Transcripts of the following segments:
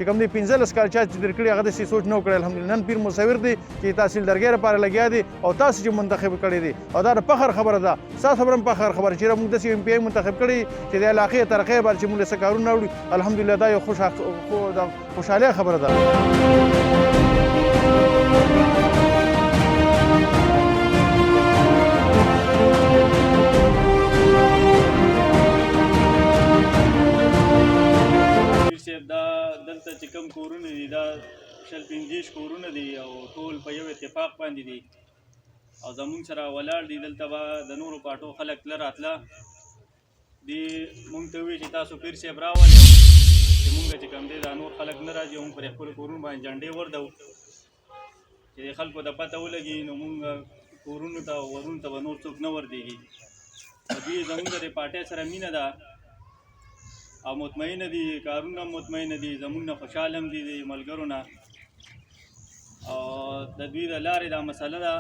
چې کوم دی 15 کال چا چې در کړي هغه داسې سوچ نه وکړی الحمدلله نن پیر مصور دی چې تحصیلدارګۍ لپاره لګیا دی او تاسو چې منتخب کړی دی او دا د فخر خبره ده ستاسو خبره هم فخر خبره چې موږ داسې ایم پی آی منتخب کړی چې د علاقې ترقۍ لپاره چې موږ څه کارونه وړي الحمدلله دا یو خوشحالۍ خبره ده. دا دلته چې کوم کورونه دي دا 25 کورونه دي او ټول په یو اتفاق باندې دي او زمونږ سره ولاړ دي. دلته به د نورو پاټو خلک تله راتله دي مونږ ته وایي چې تاسو پیر صاحب راولئ چې مونږ چې کوم دی دا نور خلک نه راځي مونږ پر خپلو کورونو باندې جنډې وردو چې د خلکو د پته ولګي نو مونږ کورونو ته ورونو ته به نور څوک نه وردېږي. دوی زمونږ د پاټۍ سره مینه ده او مطمئنه دي کارونه مطمئنه دي زمونږ نه خوشحاله هم دي د ملګرو نه او د دوی د لارې دا مسله ده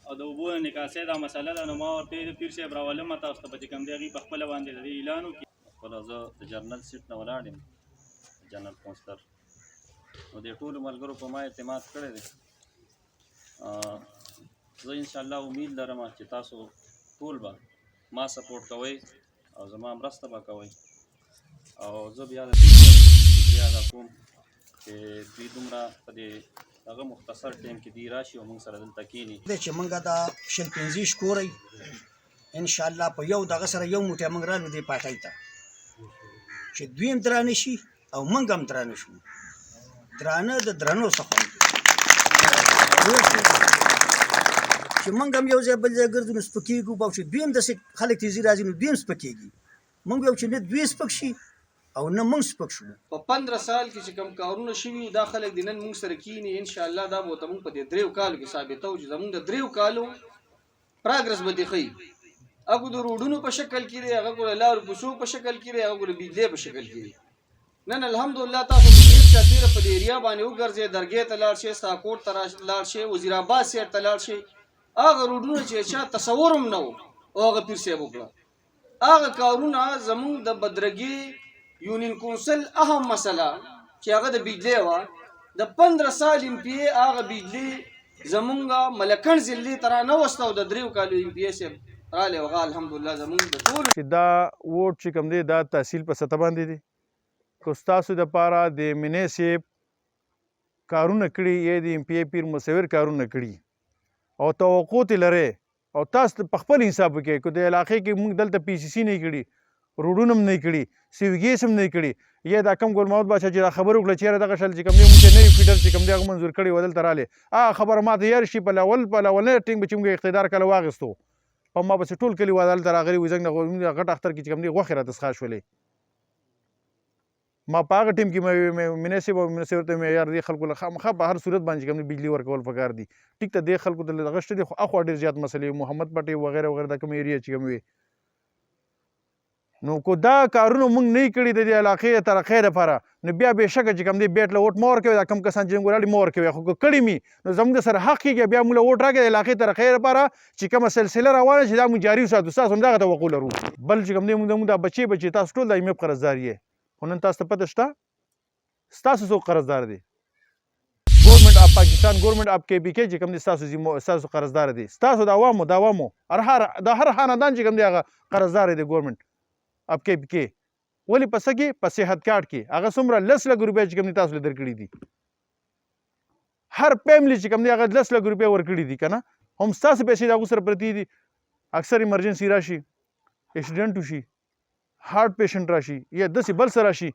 او د اوبو نکاسۍ دا مسله ده. نو ما ورته پیر صاحب راولم تاسو ته به چې کوم دی هغوی په خپله باندې د دې اعلان وکړي. خپله زه د جنرل سیټ نه ولاړ یم جنرل کونسلر نو د ټولو ملګرو په ما اعتماد کړی دی. زه انشاءالله امید لرم چې تاسو ټول به ما سپورټ کوئ او زما مرسته به کوئ او زه بیا د دې شکریه ادا کوم چې دوی دومره په دې هغه مختصر ټایم کې دوی راشي او موږ سره دلته کښېني. چې موږ دا 25 کوری انشاءالله په یو دغه سره یو موټی موږ رالو دې پاټۍ ته چې دوی هم درانه شي او موږ هم درانه شو. درانه د درنو څخه چې موږ هم یو ځای بل ځای ګرځو نو سپکېږو او چې دوی هم داسې خلک تیزي راځي نو دوی هم سپکېږي. موږ یو چې نه دوی سپک شي او نه موږ سپک شو. په 15 سال کې چې کوم کارونه شوي دا خلک د نن موږ سره کښېني انشاءالله دا به ورته موږ په دې 3 کالو کې ثابتوو چې زموږ د 3 کالو پراګرس به دې ښیي. هغه د روډونو په شکل کې دی هغه ګوره لارو کوڅو په شکل کې دی هغه ګوره بجلۍ په شکل کې دی. نن الحمدلله تاسو د ډېر چاپېره په دې ایریا باندې وګرځئ درګۍ ته لاړ شئ ساکوټ ته لاړ شئ وزیرآباد سایډ ته لاړ شئ هغه روډونه چې چا تصور هم نه و او هغه پیر صاحب وکړه. هغه کارونه زموږ د بدرګي یونین کونسل اهم مسله چې هغه د بجلۍ وه د 15 سال ایم پی ای هغه بجلۍ زمونږ ملکن ضلعې ته رانوسته او د 3 کالو ایم پی ای صاحب رالی هغه الحمدلله زمونږ د ټولو چې دا ووټ چې کوم دی دا تحصیل په سطح باندې دی که ستاسو دپاره د منی صاحب کارونه کړي یا د ایم پی ای پیر مصور کارونه کړي او توقع ترې لرئ او تاسو په خپل حساب وکړئ که د علاقې کې موږ دلته پی سی سی نه کړي روډونه هم نه کړي سیو ګیس هم نه کړي یا دا کم ګل محمد باچا چې دا خبره وکړه چې یاره دغه شل چې کوم دی موږ نوي فیډر چې کوم دی هغه منظور کړی و دلته رالی هغه خبره ماته یار شي په لومړنی ټینګ به چې موږ اقتدار کله واخیستو په ما پسې ټول کلي وه دلته راغلي وو زنګ نه غټ اختر کې چې کوم دی غوښې راته څښا شولې. ما په هغه ټیم کې مناسب او مناسب ته مې یار دې خلکو له خامخا په هر صورت باندې کوم بجلی ورکول پکار دي. ټیک ته دې خلکو ته دغه شته دي خو اخوا ډېر زیات مسلې محمد پټې وغیره وغیره دا کوم ایریا چې کوم وي نو کو دا کارونه موږ نه کړي د دې علاقې ترقۍ لپاره نو بیا بېشکه چې کوم دی بیټ له ووټ مه ورکوي دا کم کسان چې موږ ولاړ مه ورکوي خو که کړي مي نو زموږ سره حق کېږي بیا موږ له ووټ راکړي د علاقې ترقۍ لپاره چې کومه سلسله روانه چې دا موږ جاري وساتو ستاسو هم دغه توقع لرو. بل چې کوم دی موږ دا بچې تاسو ټول د ایمپ قرضدار یې خو نن تاسو ته پته شته ستاسو څوک قرضدار دی؟ ګورنمنټ اف پاکستان ګورنمنټ اف کې پی کې چې کوم دی ستاسو قرضدار دی ستاسو د عوامو د هر خاندان چې کوم دی هغه قرضدار دی ګورنمنټ اف کې پی کې. ولې په څه کې؟ په صحت کارت کې هغه څومره 10 لک روپۍ چې کوم دی تاسو له درکړي دي هر فیملی چې کوم دی هغه 10 لک روپۍ ورکړي دي که نه هم ستاسو پیسې د هغو سره پرتې دي. اکثر ایمرجنسي راشي اکسیډنټ وشي هارټ پیشنټ راشي یا داسې بل څه راشي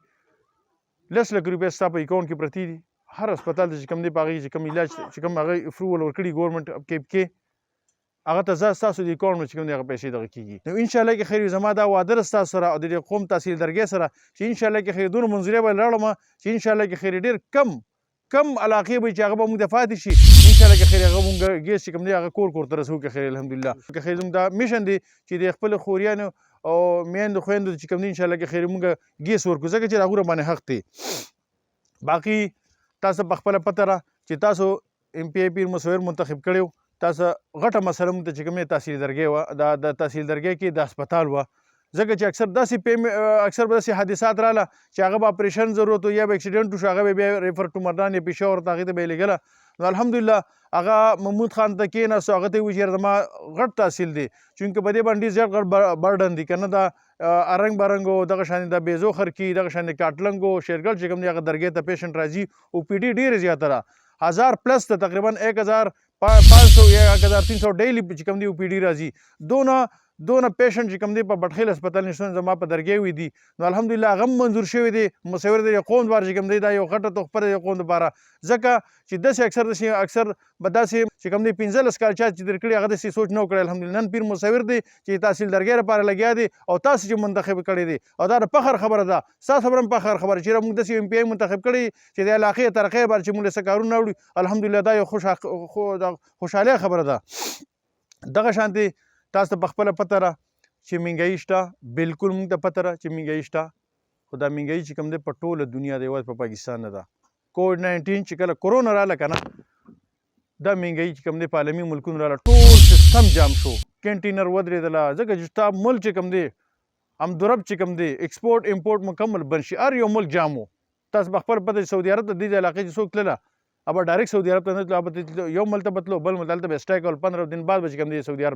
10 لک روپۍ ستا په اکاونټ کې پرتې دي. هر هسپتال ته چې کوم دی په هغې چې کوم علاج چې کوم هغه اپروول ورکړي ګورنمنټ اف کې هغه ته ستاسو د اکاونټ نه چې کوم دی هغه پیسې دغه کېږي. نو انشاءالله کې خیر زما دا واده ده ستاسو سره او د دې قوم تحصیلدارګۍ سره چې انشاءالله کې خیر دونه منظورۍ به لاړم چې انشاءالله کې خیر ډېر کم علاقې به چې هغه به موږ ته پاتې شي انشاءالله کې خیر هغه موږ ګیس چې کوم دی هغه کور ته رسوو که خیر الحمدلله که خیر زموږ دا میشن دی چې د خپلو خوریانو او میندو خویندو چې کوم دی انشاءالله کې خیر موږ ګیس ورکړو ځکه چې د هغو راباندې حق دی. باقي تاسو په خپله پته را چې تاسو ایم پی ای پیر مصور منتخب کړی تاسو غټه مسله مونږ ته چې کوم تحصیلدارګۍ وه د تحصیلدارګۍ کې د هسپتال وه ځکه چې اکثر به داسې حادثات رااله چې هغه به اپریشن ضرورت و یا به اکسیډنټ وشو هغه به بیا ریفر ټو مردان یا پېښور ته هغې ته به یې لېږله نو الحمدلله هغه محمود خان ته کېناستو هغه ته یې وویل چې یاره زما غټ تحصیل دی چونکې په دې باندې زیات غټ برډن دي که نه دا ارنګ برنګ و دغه شانې د بیزو خرکي دغه شانې کاټلنګ و شیرګل چې کوم دی هغه درګۍ ته پیشنټ راځي او پی ډي ډېرې زیاته ده 1000 پلس ته تقریبا 1500 یا 1300 ډیلی چې کوم دی او پی ډي راځي دونه پیشنټ چې کوم دی په بټخیل هسپتال نشته زما په درګۍ وي دي نو الحمدلله هغه هم منظور شوی دی مصور د قوم دپاره چې کوم دی دا یو غټه تحفه ده د قوم دپاره ځکه چې داسې اکثر به داسې چې کوم دی 15 کال چا چې در کړي هغه داسې سوچ نه و کړی الحمدلله نن پیر مصور دی چې تحصیل درګۍ لپاره لګیا دی او تاسو چې منتخب کړی دی او دا د فخر خبره ده ستاسو خبره هم فخر خبره چې موږ داسې MP منتخب کړی چې د علاقې ترقۍ لپاره چې موږ له څه کارونه وړو الحمدلله دا یو خوشحالۍ خبره ده دغه شانتې تاسو ته پخپله پته ده چې مهنګایي شته بالکل موږ ته پته ده چې مهنګایي شته خو دا مهنګایي چې کوم دی په ټوله دنیا دی یوازې په پاکستان نه ده کووډ 19 چې کله کرونا راله که نه دا مهنګایي چې کوم دی په عالمي ملکونو راله ټول سیستم جام شو کنټینر ودرېدله ځکه چې ستا ملک چې کوم دی همدرب چې کوم دی ایکسپورټ امپورټ مکمل بند شي هر یو ملک جام و تاسو په خپل پته سعودي عرب ته دې علاقې چې څوک تلله اب ډایرکټ سعودي عرب ته نه تلو یو ملک ته به تلو بل ملک ته به اسټیک ول 15 دن بعد به چې کوم دی سعودي عرب